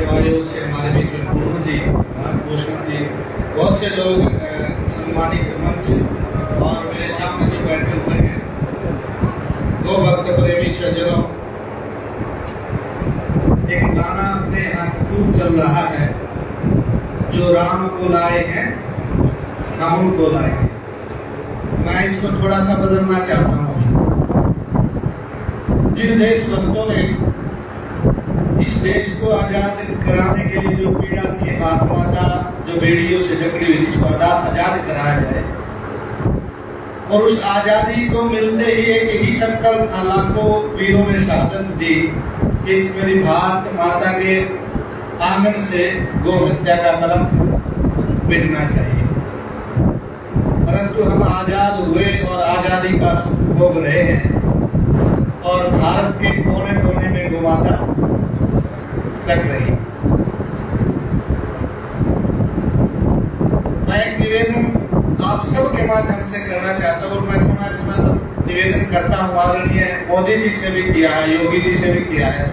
सेवा आयोग से हमारे बीच में पूर्ण जी, भूषण जी, बहुत से लोग सम्मानित मंच और मेरे सामने जो बैठे हुए हैं, दो भक्त प्रेमी सज्जनों, एक गाना अपने यहाँ खूब चल रहा है, जो राम को लाए हैं हम उनको लाए हैं। मैं इसको थोड़ा सा बदलना चाहता हूँ। जिन देशभक्तों ने इस देश को आजाद कराने के लिए जो पीड़ा थी, भारत माता जो बेड़ियों से जकड़ी हुई, जिसको आजाद कराया जाए, और उस आजादी को मिलते ही एक ही संकल्प था, लाखों वीरों ने शहादत दी कि इस मेरी भारत माता के आंगन से गो हत्या का कलम मिटना चाहिए। परंतु हम आजाद हुए और आजादी का सुख भोग रहे हैं, और भारत के कोने कोने में गौ माता कट रही। मैं एक निवेदन आप सबके माध्यम से करना चाहता हूँ, और मैं समय समय पर निवेदन करता हूँ। आदरणीय मोदी जी से भी किया है, योगी जी से भी किया है।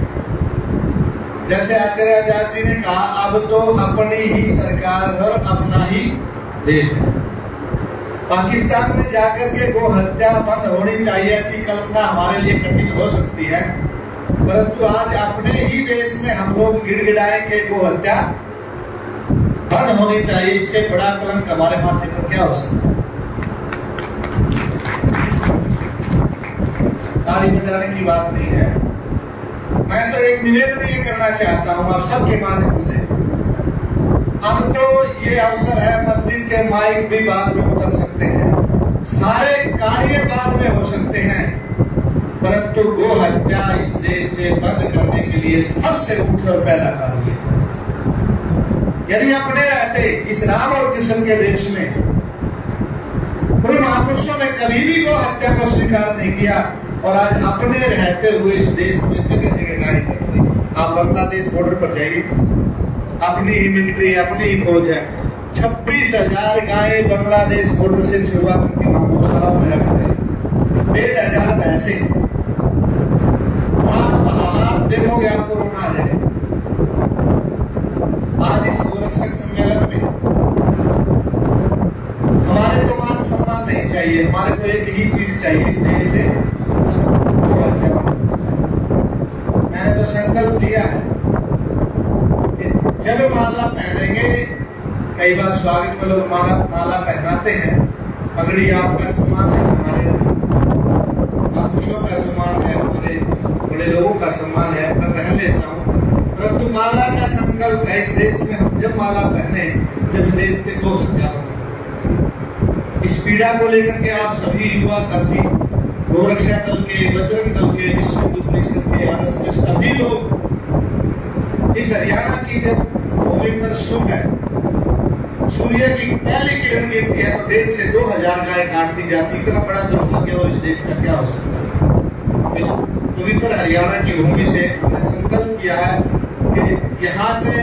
जैसे आचार्य आजाद जी ने कहा, अब तो अपनी ही सरकार है, अपना ही देश है। पाकिस्तान में जाकर के गो हत्या बंद होनी चाहिए, ऐसी कल्पना हमारे लिए कठिन हो सकती है, परंतु आज अपने ही देश में हम लोग गिड़गिड़ाए के गो हत्या बंद होनी चाहिए। इससे बड़ा कलंक हमारे माथे पर क्या हो सकता है? ताली बजाने की बात नहीं है। मैं तो एक निवेदन ये करना चाहता हूँ आप सबके माध्यम से। अब तो ये अवसर है, मस्जिद के माइक भी बाद में उतर सकते हैं, सारे कार्य बाद में हो सकते हैं, परंतु गो हत्या इस देश से बंद करने के लिए सबसे मुख्य और पहला कार्य है। यदि अपने रहते इस राम और कृष्ण के देश में पूर्व महापुरुषों ने कभी भी गो हत्या को स्वीकार नहीं किया, और आज अपने रहते हुए इस देश में जगह जगह गाड़ी पड़ रही। आप बांग्लादेश बॉर्डर पर जाइए, अपनी ही मिलिट्री, अपनी ही फौज है। 26,000 गायें बांग्लादेश बॉर्डर से छुड़वा करके मामूशाला में रख रहे, 1,500 पैसे। आप देखोगे आपको रोना आ जाएगा। आज इस गोरक्षक सम्मेलन में हमारे को मान सम्मान नहीं चाहिए, हमारे को एक ही चीज चाहिए इस देश से, वो हत्या। मैंने तो संकल्प लिया है, जब माला पहनेंगे, कई बार स्वागत में लोग माला पहनाते हैं, पगड़ी आपका सम्मान है, हमारे महापुरुषों का सम्मान है, हमारे बड़े लोगों का सम्मान है, मैं पहन लेता हूँ। परंतु माला का संकल्प है इस देश में, हम जब माला पहने, जब देश से गो हत्या बंद। इस पीड़ा को लेकर के आप सभी युवा साथी, गोरक्षा दल के, बजरंग दल के, विश्व हिंदू परिषद के, आरएसएस सभी लोग इस हरियाणा की जब भूमि पर सुख है, सूर्य की पहली किरण गिरती है तो 1,500 से 2,000 गाय काट दी जाती। इतना बड़ा दुर्भाग्य और इस देश का क्या हो सकता है? इस पवित्र हरियाणा की भूमि से हमने संकल्प किया है कि यहाँ से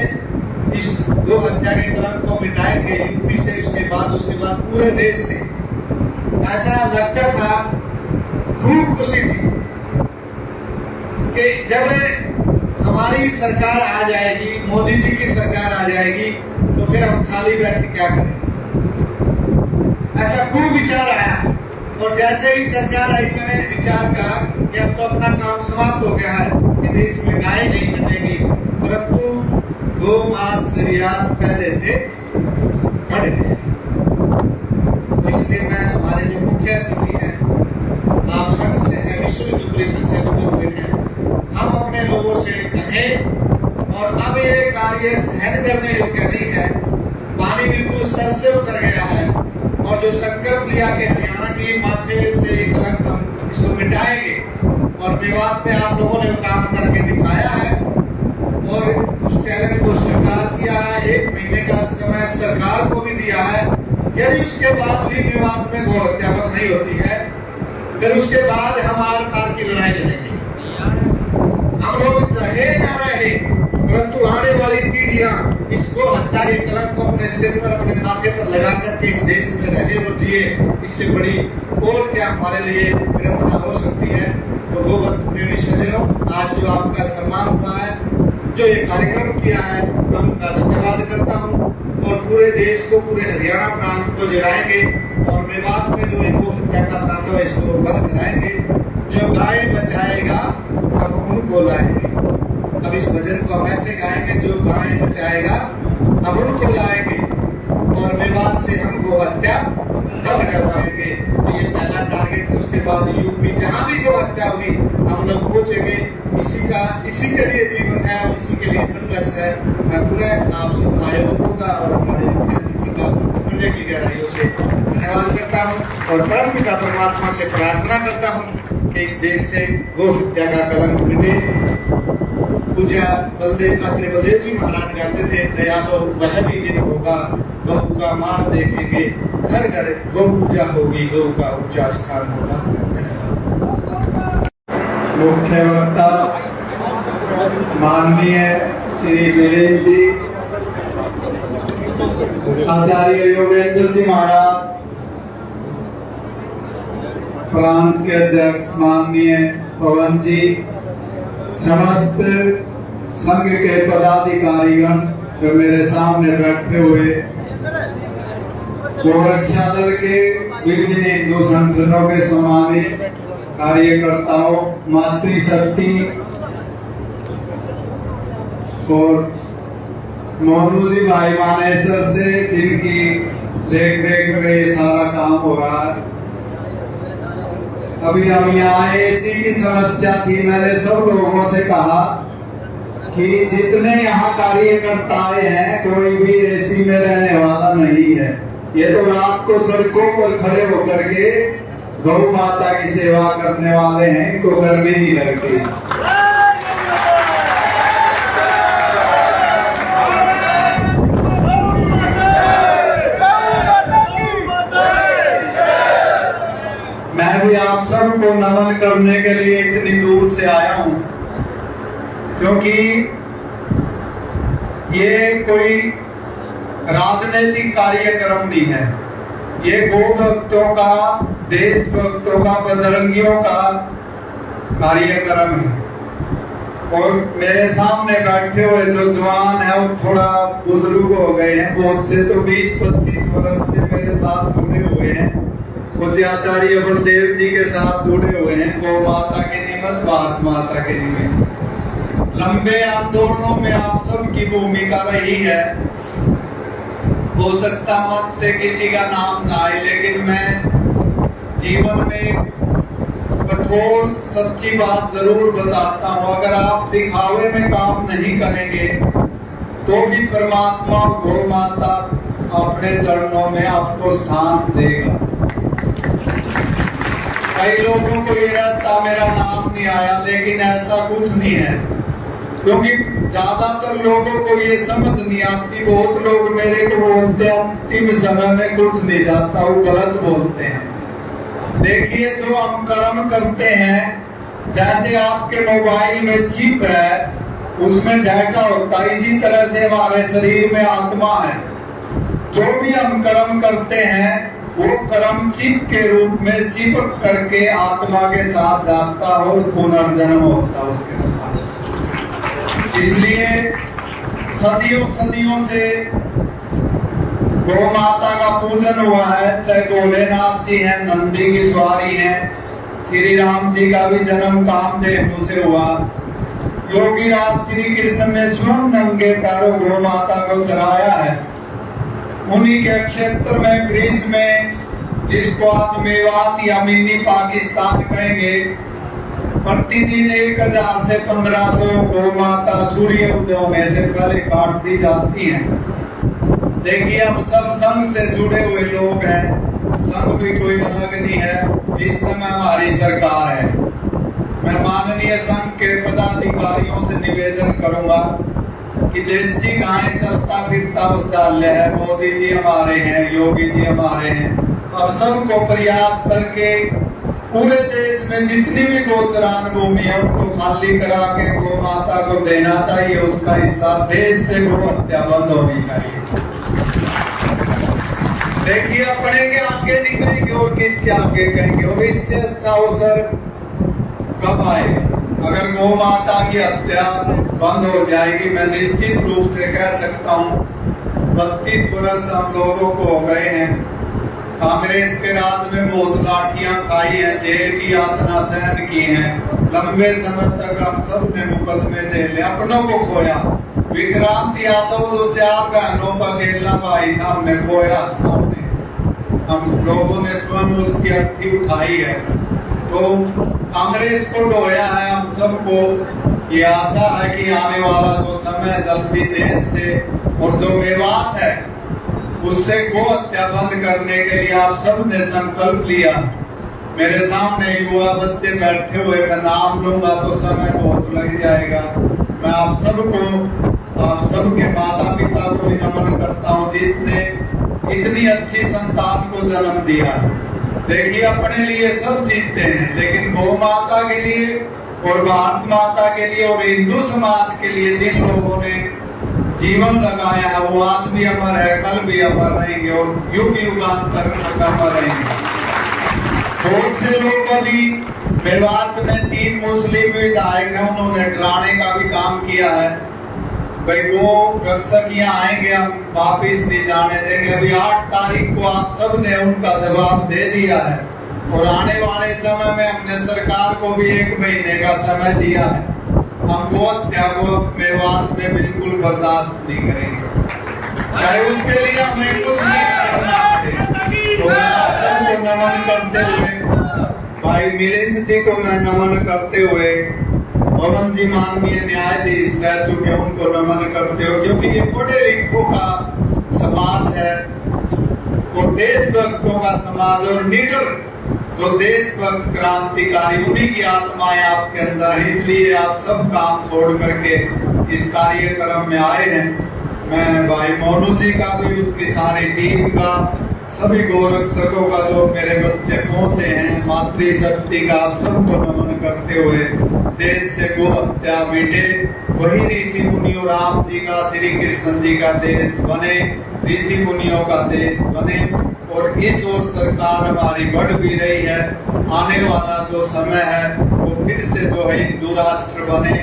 इस गो हत्या के कलंक को मिटाएंगे, यूपी से, उसके बाद पूरे देश से। ऐसा लगता था, खूब खुशी थी कि जब हमारी सरकार आ जाएगी, मोदी जी की सरकार आ जाएगी, तो फिर हम खाली बैठ के क्या करेंगे। ऐसा खूब विचार आया, और जैसे ही सरकार आई, मैंने विचार कहा कि अब तो अपना काम समाप्त हो गया है, कि देश में गाय नहीं कटेगी, परंतु गो मांस निर्यात पहले से बढ़ गया। तो इसलिए मैं, हमारे जो मुख्य अतिथि हैं, आप संघ से हैं, विश्व हिंदू परिषद से जुड़े हुए हैं, हम अपने लोगों से कहें, और अब ये कार्य सहन करने योग्य नहीं है। पानी बिल्कुल सर से उतर गया है, और जो संकल्प लिया कि हरियाणा की माथे से कलंक हम इसको मिटाएंगे, और मेवात में आप लोगों ने काम करके दिखाया है, और उस चैलेंज को स्वीकार किया है। 1 महीने का समय सरकार को भी दिया है। यदि उसके बाद भी मेवात में गो हत्या बंद नहीं होती है, फिर उसके बाद हम आर पार की लड़ाई लड़ेंगे। हम लोग रहे ना रहे, परंतु आने वाली पीढ़ियां इसको हत्या के कलंक को अपने सिर पर, अपने माथे पर लगा करके इस देश में रहे और जिए। इससे बड़ी और क्या हमारे लिए विडंबना हो सकती है। तो गो भक्त प्रेमी सज्जनों, आज जो आपका सम्मान हुआ है, जो ये कार्यक्रम किया है मैं उनका धन्यवाद करता हूँ और पूरे देश को, पूरे हरियाणा प्रांत को जगाएंगे और मेवात में जो गौ हत्या का तांडव है इसको बंद कराएंगे। जो गाय बचाएगा हम उनको लाएंगे। अब इस भजन को हम ऐसे गाएंगे, जो गाय बचाएगा हम उनको लाएंगे और मेवात से हम गौ हत्या बंद करवाएंगे। तो ये पहला टारगेट। उसके बाद यूपी जहाँ भी गौ हत्या होगी हम लोग पहुंचेंगे। इसी के लिए जीवन है और इसी के लिए संघर्ष है। मैं पुनः आप सब आयोजकों का और हमारे मुख्य अतिथि का हृदय की गहराइयों से धन्यवाद करता हूँ और परमपिता परमात्मा से प्रार्थना करता हूँ कि इस देश से गौ हत्या का कलंक मिटे। पूज्य आचार्य बलदेव जी महाराज कहते थे, दयालो वह भी दिन होगा, गौ का मान देखेंगे, घर घर गौ पूजा होगी, गौ का ऊंचा स्थान होगा। धन्यवाद। मुख्य वक्ता माननीय श्री वीरेंद्र जी, आचार्य योगेंद्र जी महाराज, प्रांत के अध्यक्ष माननीय पवन जी, समस्त संघ के पदाधिकारीगण जो मेरे सामने बैठे हुए, गोरक्षा दल के विभिन्न हिंदू संगठनों के सम्मानित कार्यकर्ताओं, मातृशक्ति और मोनू जी भाई मानेसर से जिनकी देख रेख में ये सारा काम हो रहा है। अभी हम यहाँ एसी की समस्या थी। मैंने सब लोगों से कहा कि जितने यहाँ कार्यकर्ताएं हैं कोई भी एसी में रहने वाला नहीं है। ये तो रात को सड़कों पर खड़े होकर के गौ माता की सेवा करने वाले हैं, इनको गर्मी नहीं लगती। मैं भी आप सबको नमन करने के लिए इतनी दूर से आया हूं, क्योंकि ये कोई राजनीतिक कार्यक्रम नहीं है। ये गौ भक्तों का, देश भक्तों का, बजरंगियों का कार्यक्रम है। और मेरे सामने बैठे हुए जो जवान है वो थोड़ा बुजुर्ग हो गए हैं, बहुत से तो 20-25 वर्ष से मेरे साथ जुड़े हुए हैं। पूज्य आचार्य बलदेव जी के साथ जुड़े हुए हैं, गौ माता के निमित्त, भारत माता के निमित्त। लंबे आंदोलनों में आप सबकी भूमिका रही है। हो सकता मत से किसी का नाम ना आए, लेकिन मैं जीवन में कठोर सच्ची बात जरूर बताता हूँ। अगर आप दिखावे में काम नहीं करेंगे तो भी परमात्मा गौ माता अपने चरणों में आपको स्थान देगा। कई लोगों को ये रहता मेरा नाम नहीं आया, लेकिन ऐसा कुछ नहीं है, क्योंकि ज्यादातर लोगों को ये समझ नहीं आती। बहुत लोग मेरे को बोलते हैं अंतिम समय में कुछ नहीं जाता, वो गलत बोलते हैं। देखिए, जो हम कर्म करते हैं, जैसे आपके मोबाइल में चिप है, उसमें डाटा होता है, इसी तरह से हमारे शरीर में आत्मा है। जो भी हम कर्म करते हैं वो कर्म चिप के रूप में चिपक करके आत्मा के साथ जाता है और पुनर्जन्म होता है उसके साथ। इसलिए सदियों सदियों से गौ माता का पूजन हुआ है। चाहे भोलेनाथ जी हैं, नंदी की सवारी है, श्री राम जी का भी जन्म कामधेनु से हुआ। योगी राज श्री कृष्ण ने स्वयं नंगे पैरों गौ माता को चराया है। उन्हीं के क्षेत्र में, ब्रिज में, जिसको आज मेवात या मिनी पाकिस्तान कहेंगे, प्रतिदिन 1000 से 1500 गौ माता सूर्य उदय होने से पहले काट दी जाती हैं। देखिए, हम सब संघ से जुड़े हुए लोग हैं, संघ भी कोई अलग नहीं है। इस समय हमारी सरकार है। मैं माननीय संघ के पदाधिकारियों से निवेदन करूंगा कि देसी गाय चलता फिरता औषधालय है, मोदी जी हमारे हैं, योगी जी हमारे हैं। अब सबको प्रयास करके पूरे देश में जितनी भी गोचरान भूमि है उनको खाली करा के गौ माता को देना चाहिए। उसका हिस्सा देश से गौ हत्या बंद होनी चाहिए। देखिए, अपने के आगे नहीं कहेंगे और किसके आगे कहेंगे, और इससे अच्छा अवसर कब आएगा? अगर गौ माता की हत्या बंद हो जाएगी। मैं निश्चित रूप से कह सकता हूँ 32 वर्ष हम लोगों को हो गए हैं। कांग्रेस के राज में बहुत लाठियां खाई हैं, जेल की यातना सहन की है। लंबे समय तक हम सब ने मुकदमे ले लिया, अपनों को खोया। विक्रांत यादव जो 4 बहनों का अकेला भाई था, हमने खोया सामने। हम लोगों ने स्वयं उसकी अर्थी उठाई है। तो कांग्रेस को ढोया है। हम सबको ये आशा है कि आने वाला जो समय जल्दी देश से और जो मेवात है उससे गो हत्या बंद करने के लिए आप सब ने संकल्प लिया। मेरे सामने युवा बच्चे बैठे हुए, मैं नाम लूंगा तो समय बहुत लग जाएगा। मैं आप सबके माता पिता को भी नमन करता हूँ जिसने इतनी अच्छी संतान को जन्म दिया। देखिए, अपने लिए सब जीतते हैं, लेकिन गौ माता के लिए और भारत माता के लिए और हिंदू समाज के लिए जिन लोगों ने जीवन लगाया है वो आज भी अमर है, कल भी अमर रहेंगे और युग युगांतर तक अमर रहेंगे। बहुत से लोग अभी मेवात में 3 मुस्लिम विधायक हैं, उन्होंने डराने का भी काम किया है। भाई वो रक्षक यहाँ आएंगे, हम वापिस नहीं जाने देंगे। अभी 8 तारीख को आप सब ने उनका जवाब दे दिया है और आने वाले समय में हमने सरकार को भी 1 महीने का समय दिया है। हम गो हत्या को मेवात में बिल्कुल बर्दाश्त नहीं करेंगे, चाहे उसके लिए हमें कुछ नहीं करना पड़े। तो मैं आप सबको नमन करते हुए, भाई मिलिंद जी को मैं नमन करते हुए, पवन जी माननीय न्यायाधीश रह चुके, उनको नमन करते हो, क्योंकि ये पढ़े लिखों का समाज है और देशभक्तों का समाज और लीडर जो देशभक्त क्रांतिकारी, उन्हीं की आत्माएं आपके अंदर है। इसलिए आप सब काम छोड़ करके इस कार्यक्रम में आए हैं। मैं भाई मोनू जी का भी, उसकी सारी टीम का, सभी गोरक्षकों का, जो मेरे बच्चे पहुंचे हैं, मातृशक्ति का, आप सबको नमन करते हुए, देश से गो हत्या मिटे, वही ऋषि मुनियों राम जी का, श्री कृष्ण जी का देश बने, ऋषि मुनियों का देश बने और इस ओर सरकार हमारी बढ़ भी रही है। आने वाला जो समय है वो फिर से जो है हिंदू राष्ट्र बने,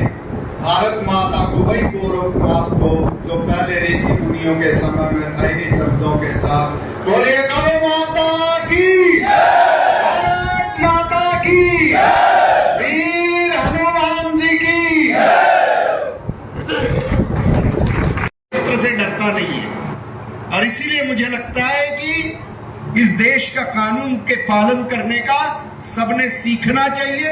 भारत माता को वही गौरव प्राप्त हो जो पहले ऋषि मुनियों के समय में था। इन्हीं शब्दों के साथ बोलिए गौ माता की, भारत माता की, वीर हनुमान जी की। से डरता नहीं है और इसीलिए मुझे लगता है कि इस देश का कानून के पालन करने का सबने सीखना चाहिए।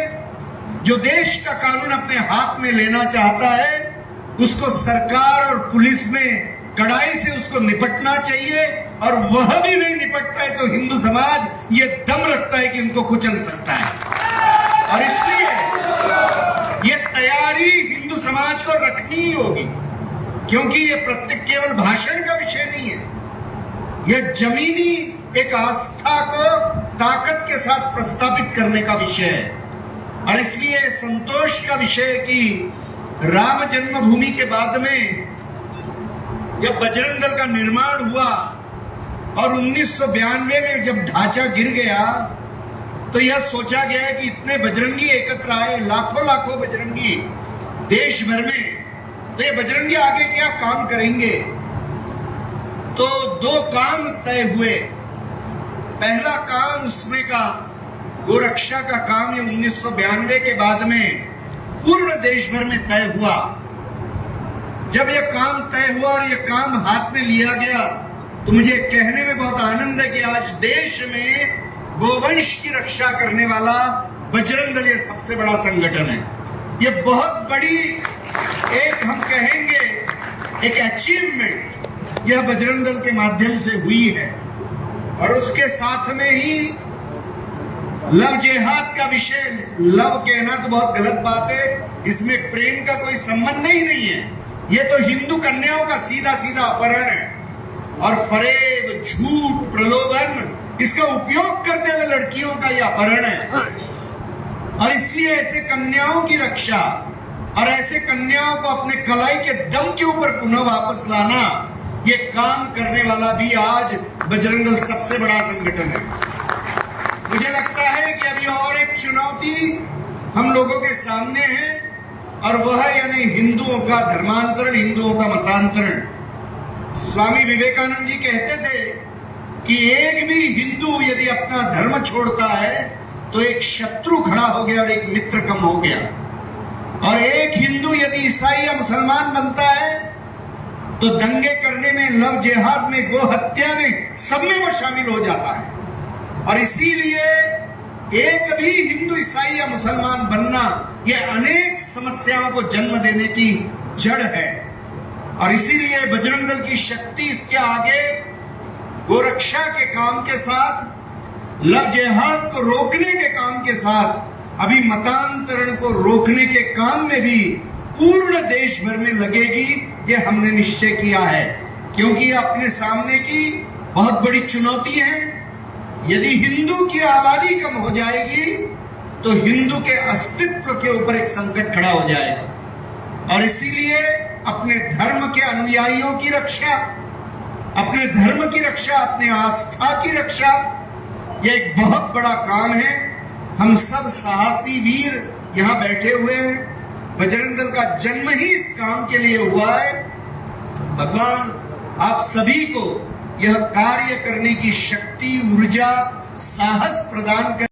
जो देश का कानून अपने हाथ में लेना चाहता है उसको सरकार और पुलिस में कड़ाई से उसको निपटना चाहिए, और वह भी नहीं निपटता है तो हिंदू समाज ये दम रखता है कि उनको कुचल सकता है। और इसलिए ये तैयारी हिंदू समाज को रखनी ही होगी, क्योंकि ये प्रत्येक केवल भाषण का विषय नहीं है, यह जमीनी एक आस्था को ताकत के साथ प्रस्तावित करने का विषय है। और इसलिए संतोष का विषय कि राम जन्मभूमि के बाद में जब बजरंग दल का निर्माण हुआ और 1992 में जब ढांचा गिर गया तो यह सोचा गया कि इतने बजरंगी एकत्र आए, लाखों लाखों बजरंगी देश भर में, तो ये बजरंगी आगे क्या काम करेंगे। तो 2 काम तय हुए। पहला काम उसमें का गोरक्षा का काम, ये 1992 के बाद में पूर्ण देश भर में तय हुआ। जब यह काम तय हुआ और यह काम हाथ में लिया गया तो मुझे कहने में बहुत आनंद है कि आज देश में गोवंश की रक्षा करने वाला बजरंग दल ये सबसे बड़ा संगठन है। ये बहुत बड़ी एक हम कहेंगे एक अचीवमेंट यह बजरंग दल के माध्यम से हुई है। और उसके साथ में ही लव जिहाद का विषय, लव कहना तो बहुत गलत बात है, इसमें प्रेम का कोई संबंध ही नहीं है। ये तो हिंदू कन्याओं का सीधा सीधा अपहरण है और फरेब, झूठ, प्रलोभन, इसका उपयोग करते हुए लड़कियों का यह अपहरण है। और इसलिए ऐसे कन्याओं की रक्षा और ऐसे कन्याओं को अपने कलाई के दम के ऊपर पुनः वापस लाना, ये काम करने वाला भी आज बजरंग दल सबसे बड़ा संगठन है। मुझे लगता है कि अभी और एक चुनौती हम लोगों के सामने है और वह यानी हिंदुओं का धर्मांतरण, हिंदुओं का मतांतरण। स्वामी विवेकानंद जी कहते थे कि एक भी हिंदू यदि अपना धर्म छोड़ता है तो एक शत्रु खड़ा हो गया और एक मित्र कम हो गया, और एक हिंदू यदि ईसाई या मुसलमान बनता है तो दंगे करने में, लव जिहाद में, गो हत्या में, सब में वो शामिल हो जाता है। और इसीलिए एक भी हिंदू, ईसाई या मुसलमान बनना ये अनेक समस्याओं को जन्म देने की जड़ है। और इसीलिए बजरंग दल की शक्ति इसके आगे गोरक्षा के काम के साथ, लव जिहाद को रोकने के काम के साथ, अभी मतांतरण को रोकने के काम में भी पूर्ण देश भर में लगेगी। ये हमने निश्चय किया है, क्योंकि अपने सामने की बहुत बड़ी चुनौती है। यदि हिंदू की आबादी कम हो जाएगी तो हिंदू के अस्तित्व के ऊपर एक संकट खड़ा हो जाएगा। और इसीलिए अपने धर्म के अनुयायियों की रक्षा, अपने धर्म की रक्षा, अपने आस्था की रक्षा, यह एक बहुत बड़ा काम है। हम सब साहसी वीर यहां बैठे हुए हैं। बजरंग दल का जन्म ही इस काम के लिए हुआ है। भगवान आप सभी को यह कार्य करने की शक्ति, ऊर्जा, साहस प्रदान कर